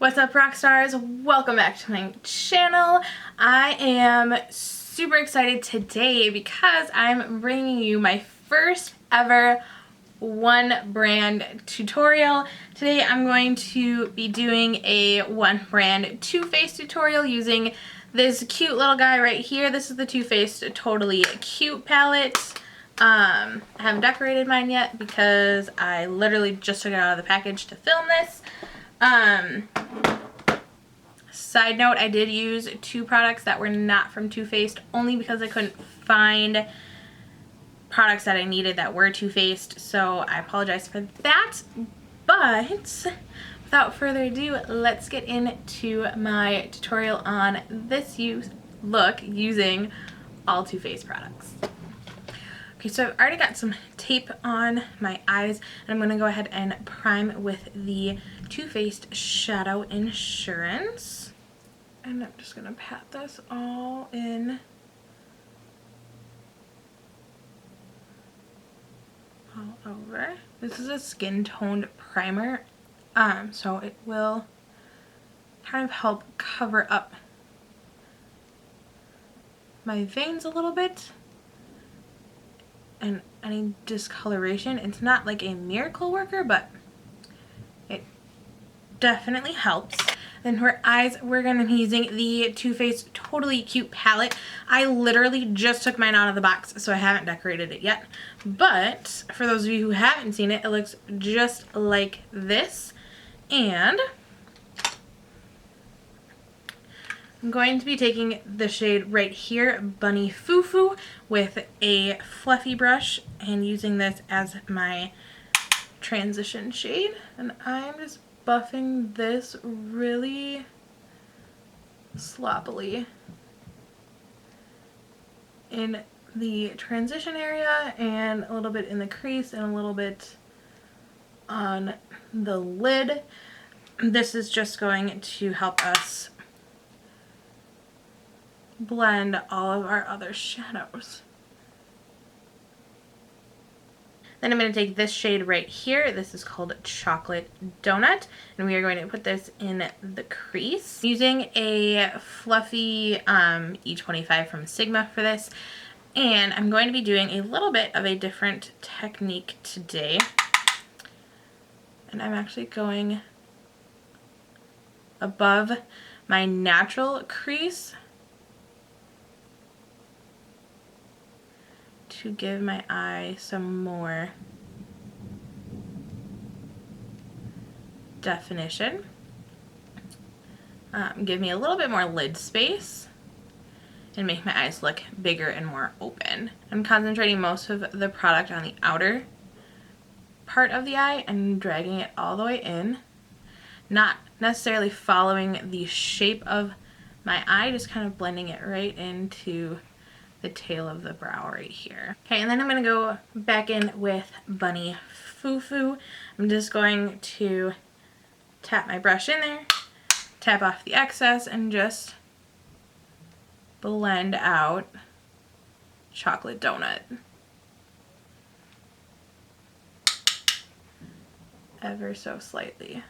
What's up, Rockstars? Welcome back to my channel. I am super excited today because I'm bringing you my first ever one brand tutorial. Today I'm going to be doing a one brand Too Faced tutorial using this cute little guy right here. This is the Too Faced Totally Cute palette. I haven't decorated mine yet because I literally just took it out of the package to film this. Side note, I did use two products that were not from Too Faced only because I couldn't find products that I needed that were Too Faced, so I apologize for that. But without further ado, let's get into my tutorial on this look using all Too Faced products. Okay, so I've already got some tape on my eyes, and I'm going to go ahead and prime with the Too Faced Shadow Insurance. And I'm just going to pat this all in. All over. This is a skin toned primer, so it will kind of help cover up my veins a little bit and any discoloration. It's not like a miracle worker, but it definitely helps. Then for eyes, we're going to be using the Too Faced Totally Cute palette. I literally just took mine out of the box, so I haven't decorated it yet. But for those of you who haven't seen it, it looks just like this. And I'm going to be taking the shade right here, Bunny FuFu, with a fluffy brush and using this as my transition shade. And I'm just buffing this really sloppily in the transition area and a little bit in the crease and a little bit on the lid. This is just going to help us blend all of our other shadows. Then I'm going to take this shade right here. This is called Chocolate Donut, and we are going to put this in the crease. I'm using a fluffy E25 from Sigma for this, and I'm going to be doing a little bit of a different technique today. And I'm actually going above my natural crease to give my eye some more definition. Give me a little bit more lid space and make my eyes look bigger and more open. I'm concentrating most of the product on the outer part of the eye and dragging it all the way in. Not necessarily following the shape of my eye, just kind of blending it right into the tail of the brow right here. Okay, and then I'm going to go back in with Bunny FuFu. I'm just going to tap my brush in there, tap off the excess, and just blend out Chocolate Donut. Ever so slightly.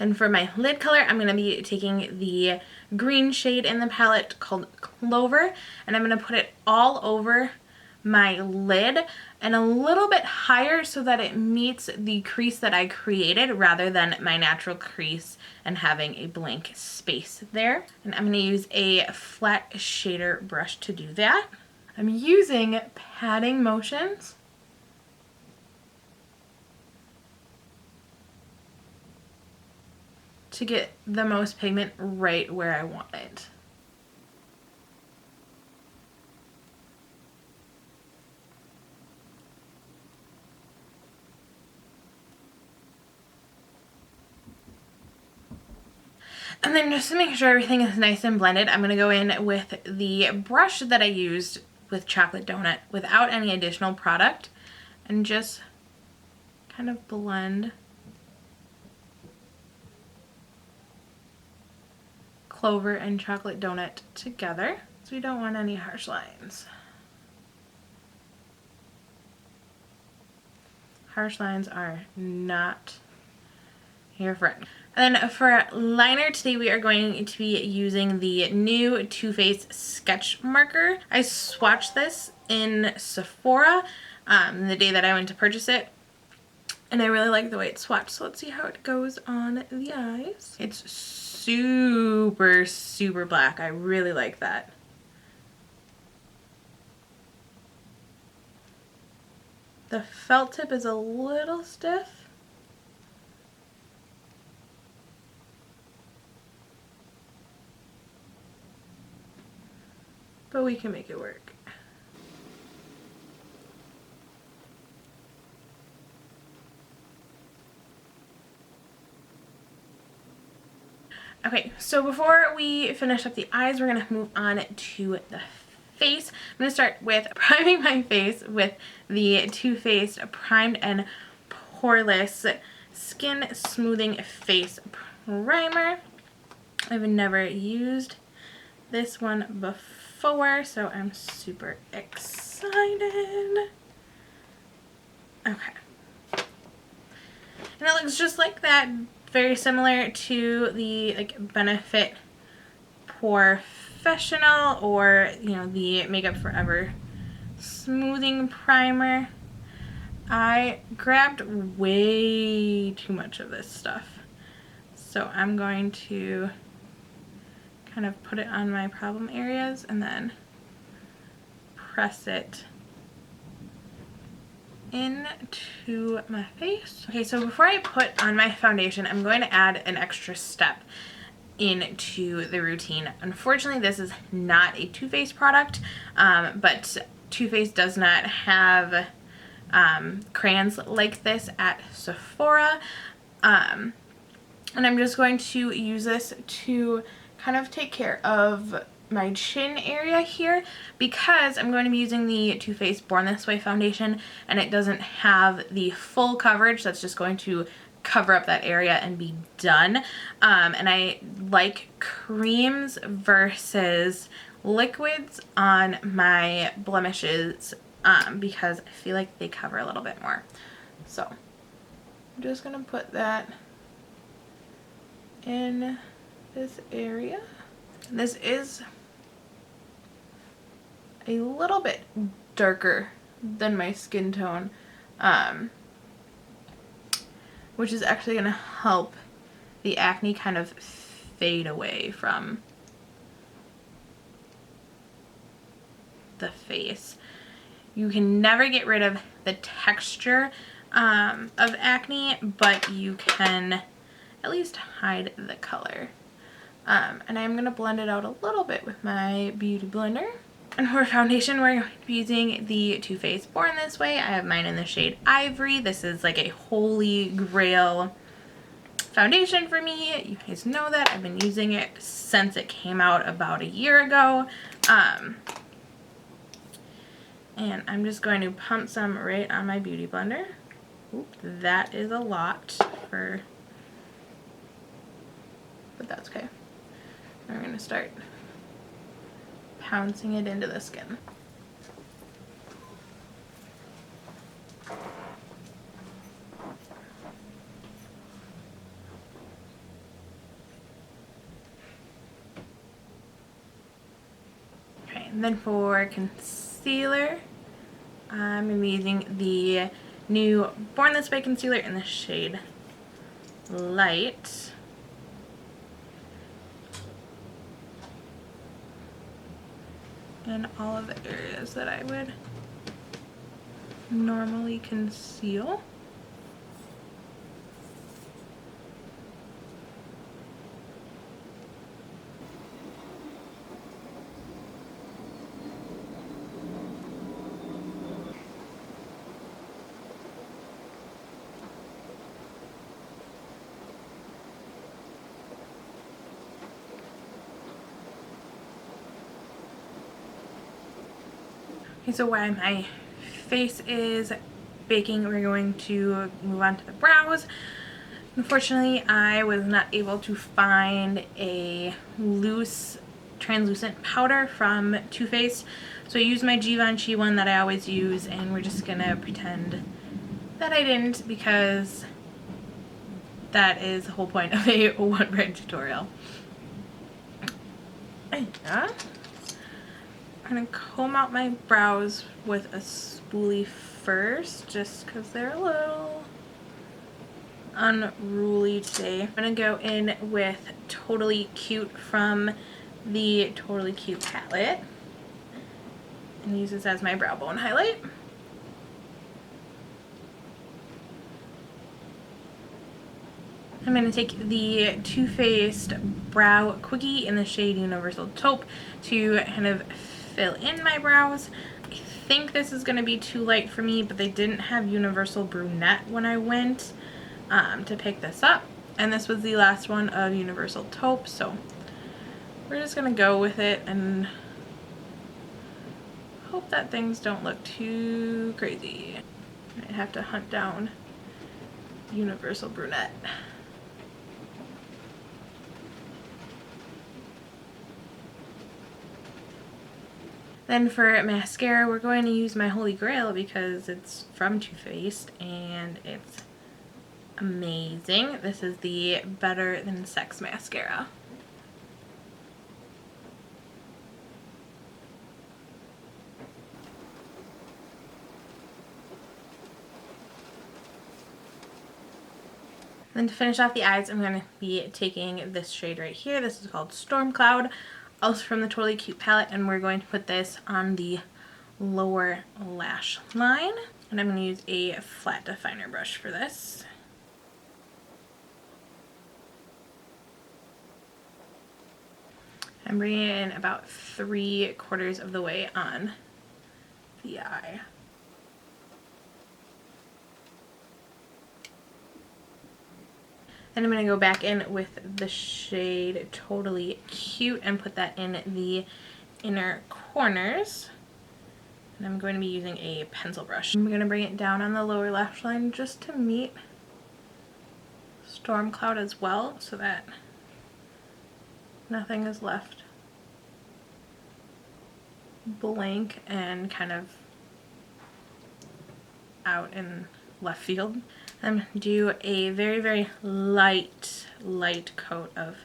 And for my lid color, I'm going to be taking the green shade in the palette called Clover, and I'm going to put it all over my lid and a little bit higher so that it meets the crease that I created rather than my natural crease and having a blank space there. And I'm going to use a flat shader brush to do that. I'm using patting motions to get the most pigment right where I want it. And then just to make sure everything is nice and blended, I'm going to go in with the brush that I used with Chocolate Donut without any additional product and just kind of blend Clover and Chocolate Donut together, so we don't want any harsh lines. Harsh lines are not your friend. And then for liner, today we are going to be using the new Too Faced Sketch Marker. I swatched this in Sephora the day that I went to purchase it, and I really like the way it's swatched, so let's see how it goes on the eyes. It's super, super black. I really like that. The felt tip is a little stiff. But we can make it work. Okay, so before we finish up the eyes, we're gonna move on to the face. I'm gonna start with priming my face with the Too Faced Primed and Poreless Skin Smoothing Face Primer. I've never used this one before, so I'm super excited. Okay. And it looks just like that, very similar to the Benefit Professional or, you know, the Makeup Forever Smoothing Primer. I grabbed way too much of this stuff, so I'm going to kind of put it on my problem areas and then press it into my face. Okay, so before I put on my foundation, I'm going to add an extra step into the routine. Unfortunately, this is not a Too Faced product, but Too Faced does not have crayons like this at Sephora, and I'm just going to use this to kind of take care of my chin area here, because I'm going to be using the Too Faced Born This Way foundation, and it doesn't have the full coverage. That's just going to cover up that area and be done. And I like creams versus liquids on my blemishes because I feel like they cover a little bit more. So I'm just gonna put that in this area. This is a little bit darker than my skin tone, which is actually going to help the acne kind of fade away from the face. You can never get rid of the texture of acne, but you can at least hide the color. And I'm going to blend it out a little bit with my beauty blender. And for foundation, we're going to be using the Too Faced Born This Way. I have mine in the shade Ivory. This is like a holy grail foundation for me. You guys know that. I've been using it since it came out about a year ago. And I'm just going to pump some right on my beauty blender. Oop, that is a lot but that's okay. We're going to start pouncing it into the skin. Okay, and then for concealer, I'm going to be using the new Born This Way concealer in the shade Light. In all of the areas that I would normally conceal. Okay, so while my face is baking, we're going to move on to the brows. Unfortunately, I was not able to find a loose translucent powder from Too Faced, so I used my Givenchy one that I always use, and we're just gonna pretend that I didn't, because that is the whole point of a one brand tutorial. I'm gonna comb out my brows with a spoolie first, just because they're a little unruly today. I'm gonna go in with Totally Cute from the Totally Cute palette and use this as my brow bone highlight. I'm going to take the Too Faced Brow Quickie in the shade Universal Taupe to kind of fill in my brows. I think this is going to be too light for me, but they didn't have Universal Brunette when I went to pick this up. And this was the last one of Universal Taupe, so we're just going to go with it and hope that things don't look too crazy. I might have to hunt down Universal Brunette. Then for mascara, we're going to use my Holy Grail because it's from Too Faced and it's amazing. This is the Better Than Sex Mascara. Then to finish off the eyes, I'm going to be taking this shade right here. This is called Storm Cloud, also from the Totally Cute palette, and we're going to put this on the lower lash line. And I'm going to use a flat definer brush for this. I'm bringing it in about 3/4 of the way on the eye. Then I'm going to go back in with the shade Totally Cute and put that in the inner corners. And I'm going to be using a pencil brush. I'm going to bring it down on the lower lash line just to meet Storm Cloud as well, so that nothing is left blank and kind of out in left field. I'm going to do a very, very light coat of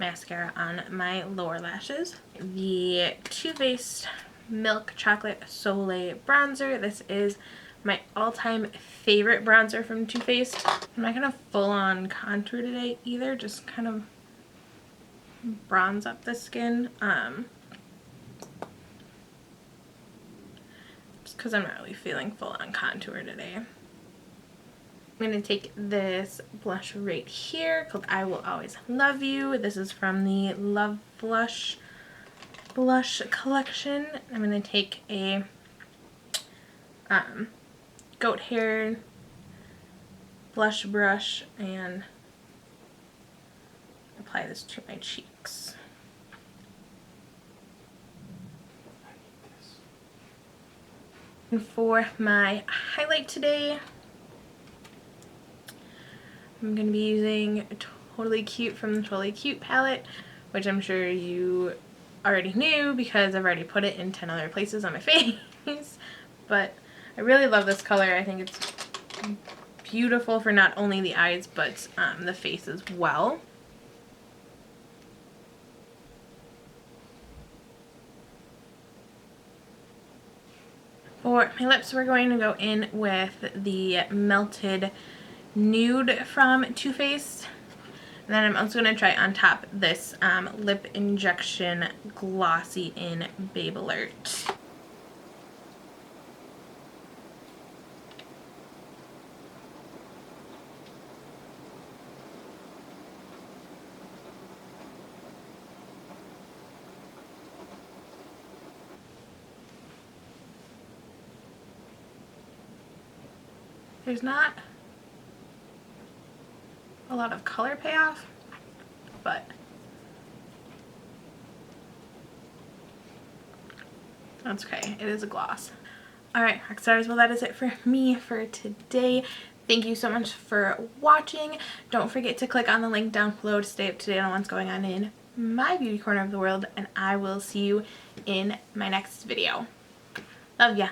mascara on my lower lashes. The Too Faced Milk Chocolate Soleil Bronzer. This is my all-time favorite bronzer from Too Faced. I'm not going to full-on contour today either, just kind of bronze up the skin. Just because I'm not really feeling full-on contour today. I'm going to take this blush right here called I Will Always Love You. This is from the Love Blush collection. I'm going to take a goat hair blush brush and apply this to my cheeks. And for my highlight today, I'm going to be using Totally Cute from the Totally Cute palette, which I'm sure you already knew because I've already put it in 10 other places on my face. But I really love this color. I think it's beautiful for not only the eyes but the face as well. For my lips, we're going to go in with the Melted Nude from Too Faced. And then I'm also going to try on top this Lip Injection Glossy in Babe Alert. There's not a lot of color payoff, but that's okay. It is a gloss. Alright, Rockstars, well that is it for me for today. Thank you so much for watching. Don't forget to click on the link down below to stay up to date on what's going on in my beauty corner of the world, and I will see you in my next video. Love ya.